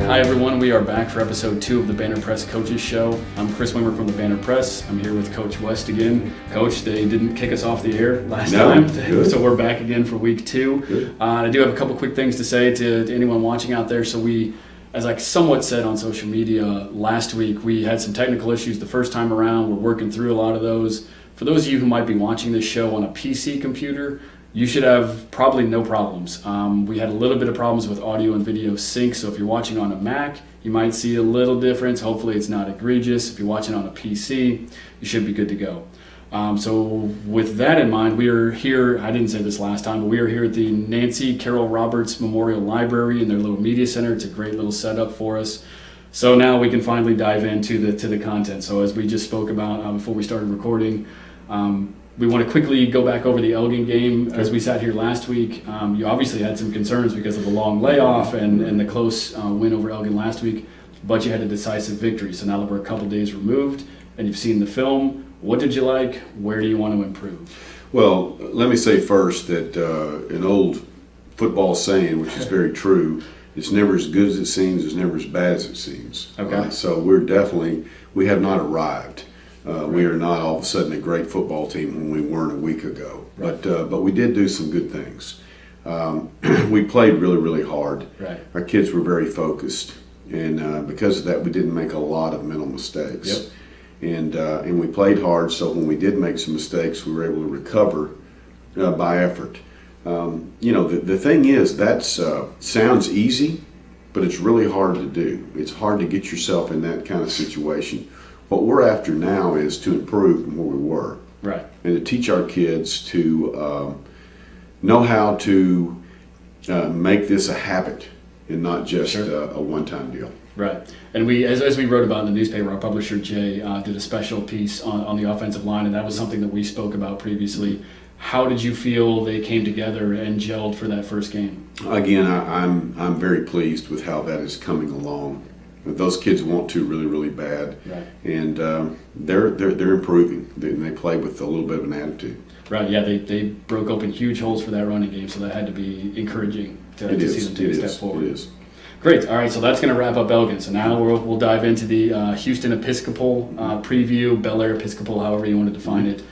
Hi everyone, we are back for episode 2 of the Bellaire Press Coaches Show. I'm Chris Wimmer from the Bellaire Press. I'm here with Coach West again. Coach, they didn't kick us off the air last time, so we're back again for week 2. I do have a couple quick things to say to anyone watching out there. So we, as I somewhat said on social media last week, we had some technical issues the first time around. We're working through a lot of those. For those of you who might be watching this show on a PC computer, you should have probably no problems. We had a little bit of problems with audio and video sync, so if you're watching on a Mac, you might see a little difference. Hopefully it's not egregious. If you're watching on a PC, you should be good to go. So with that in mind, we are here, I didn't say this last time, but we are here at the Nancy Carroll Roberts Memorial Library in their little media center. It's a great little setup for us. So now we can finally dive into the content. So as we just spoke about before we started recording, we want to quickly go back over the Elgin game. As we sat here last week, you obviously had some concerns because of the long layoff and the close win over Elgin last week, but you had a decisive victory. So now that we're a couple days removed and you've seen the film, what did you like? Where do you want to improve? Well, let me say first that an old football saying, which is very true, it's never as good as it seems, it's never as bad as it seems. Okay. So we have not arrived. We are not all of a sudden a great football team when we weren't a week ago. Right. But we did do some good things. We played really, really hard. Right. Our kids were very focused, and because of that, we didn't make a lot of mental mistakes. Yep. And we played hard, so when we did make some mistakes, we were able to recover by effort. The thing is, that sounds easy, but it's really hard to do. It's hard to get yourself in that kind of situation. What we're after now is to improve from where we were. Right. And to teach our kids to know how to make this a habit and not just a one-time deal. Right. And we, as we wrote about in the newspaper, our publisher Jay did a special piece on the offensive line, and that was something that we spoke about previously. How did you feel they came together and gelled for that first game? Again, I'm very pleased with how that is coming along. Those kids want to really, really bad, right. And they're improving. They play with a little bit of an attitude. Right. Yeah. They broke open huge holes for that running game, so that had to be encouraging to see them take a step forward. It is. Great. All right. So that's going to wrap up Elgin. So now we'll dive into the Houston Episcopal preview, Bellaire Episcopal, however you want to define it.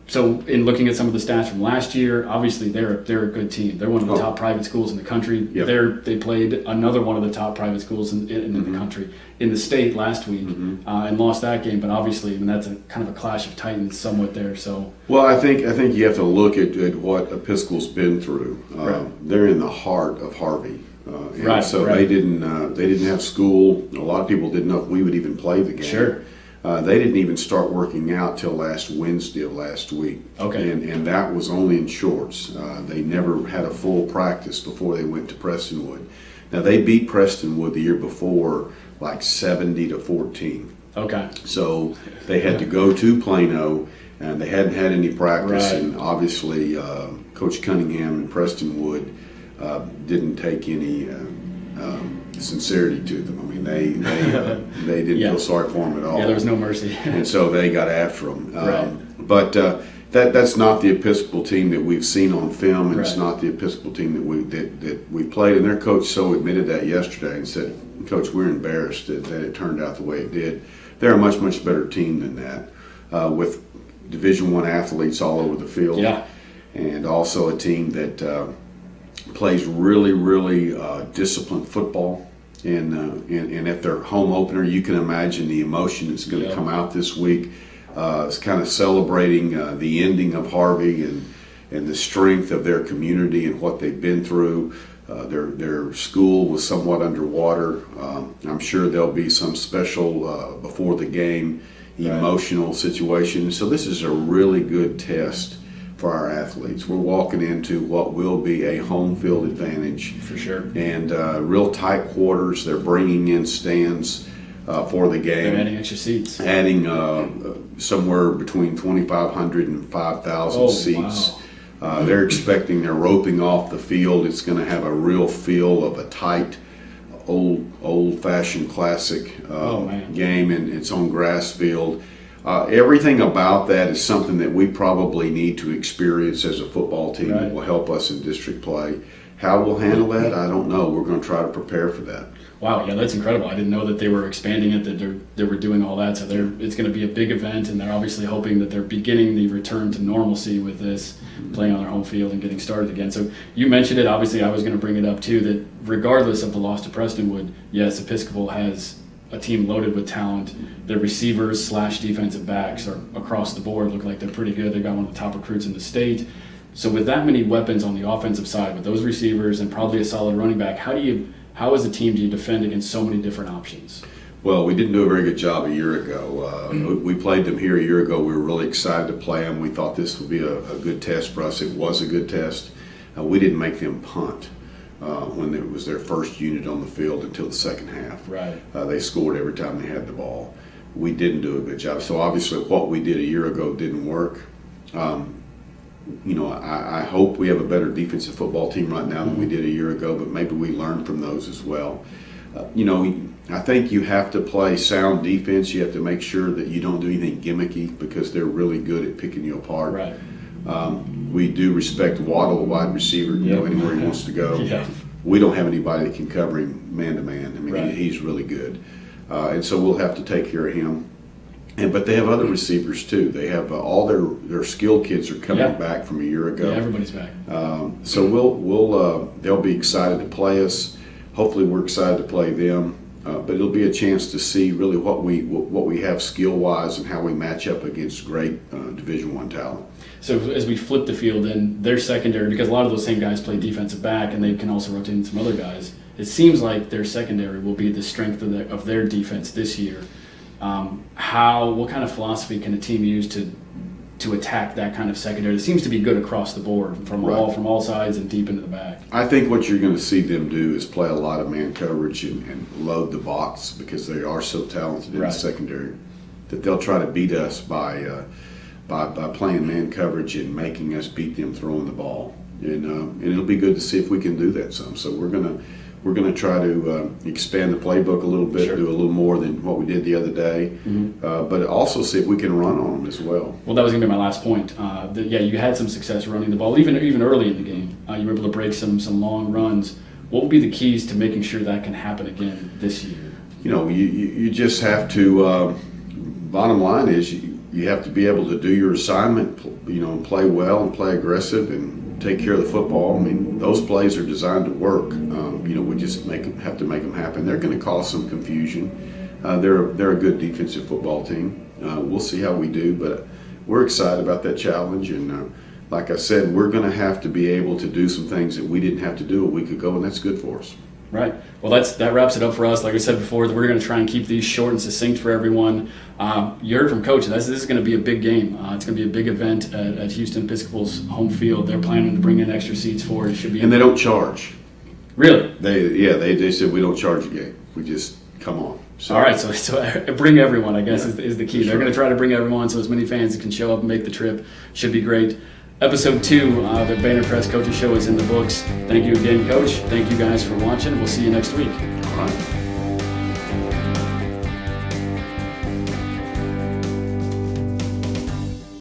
So in looking at some of the stats from last year, obviously they're a good team. They're one of the top private schools in the country. Yep. They played another one of the top private schools in the country, in the state last week, and lost that game. But obviously, that's a kind of a clash of titans somewhat there. So well, I think you have to look at what Episcopal's been through. Right. They're in the heart of Harvey. And right. So right. they didn't have school. A lot of people didn't know if we would even play the game. Sure. They didn't even start working out till last Wednesday of last week. Okay. And that was only in shorts. They never had a full practice before they went to Prestonwood. Now they beat Prestonwood the year before like 70-14. Okay. So they had to go to Plano, and they hadn't had any practice. Right. And obviously, Coach Cunningham and Prestonwood didn't take any sincerity to them. I mean, they didn't feel sorry for them at all. Yeah, there was no mercy. And so they got after them. Right. But that's not the Episcopal team that we've seen on film, and right. It's not the Episcopal team that we played. And their coach so admitted that yesterday and said, "Coach, we're embarrassed that it turned out the way it did." They're a much, much better team than that, with Division I athletes all over the field. Yeah. And also a team that plays really, really disciplined football. And at their home opener, you can imagine the emotion that's going to come out this week. It's kind of celebrating the ending of Harvey and the strength of their community and what they've been through. Their school was somewhat underwater. I'm sure there'll be some special before the game emotional situation. So this is a really good test for our athletes. We're walking into what will be a home field advantage. For sure. And real tight quarters. They're bringing in stands for the game. They're adding extra seats. Adding somewhere between 2,500 and 5,000 seats. Wow. They're expecting, they're roping off the field. It's going to have a real feel of a tight, old-fashioned classic game, and it's on grass field. Everything about that is something that we probably need to experience as a football team that will help us in district play. How we'll handle that, I don't know. We're going to try to prepare for that. Wow, yeah, that's incredible. I didn't know that they were expanding it, that they were doing all that. So it's going to be a big event, and they're obviously hoping that they're beginning the return to normalcy with this, playing on their home field and getting started again. So you mentioned it. Obviously, I was going to bring it up too, that regardless of the loss to Prestonwood, yes, Episcopal has a team loaded with talent. Their receivers / defensive backs are across the board look like they're pretty good. They've got one of the top recruits in the state. So with that many weapons on the offensive side, with those receivers and probably a solid running back, how as a team do you defend against so many different options? Well, we didn't do a very good job a year ago. We played them here a year ago. We were really excited to play them. We thought this would be a good test for us. It was a good test. We didn't make them punt when it was their first unit on the field until the second half. Right. They scored every time they had the ball. We didn't do a good job. So obviously what we did a year ago didn't work. I hope we have a better defensive football team right now than we did a year ago, but maybe we learned from those as well. I think you have to play sound defense. You have to make sure that you don't do anything gimmicky because they're really good at picking you apart. Right. We do respect Waddle, a wide receiver, anywhere he wants to go. Yeah. We don't have anybody that can cover him man-to-man. I mean, right. he's really good. And so we'll have to take care of him. But they have other receivers too. They have all their skilled kids are coming back from a year ago. Yeah, everybody's back. So they'll be excited to play us. Hopefully, we're excited to play them. But it'll be a chance to see really what we have skill wise and how we match up against great Division I talent. So as we flip the field, then their secondary, because a lot of those same guys play defensive back, and they can also rotate in some other guys. It seems like their secondary will be the strength of their defense this year. What kind of philosophy can a team use to attack that kind of secondary? It seems to be good across the board from all sides and deep into the back. I think what you're going to see them do is play a lot of man coverage and load the box because they are so talented in the secondary that they'll try to beat us by playing man coverage and making us beat them throwing the ball. And it'll be good to see if we can do that some. So we're going to try to expand the playbook a little bit, do a little more than what we did the other day, but also see if we can run on them as well. Well, that was going to be my last point. You had some success running the ball, even early in the game. You were able to break some long runs. What would be the keys to making sure that can happen again this year? You just have to. Bottom line is you have to be able to do your assignment, and play well and play aggressive and take care of the football. I mean, those plays are designed to work. We just have to make them happen. They're going to cause some confusion. They're a good defensive football team. We'll see how we do, but we're excited about that challenge. And like I said, we're going to have to be able to do some things that we didn't have to do a week ago, and that's good for us. Right. Well, that wraps it up for us. Like I said before, we're going to try and keep these short and succinct for everyone. You heard from Coach. This is going to be a big game. It's going to be a big event at Houston Episcopal's home field. They're planning to bring in extra seats for it. It should be. And they don't charge. Really? They said we don't charge a game. We just come on. So. All right. So bring everyone, I guess, is the key. They're going to try to bring everyone so as many fans can show up and make the trip. Should be great. Episode 2 of the Banner Press Coaches Show is in the books. Thank you again, Coach. Thank you guys for watching. We'll see you next week. All right.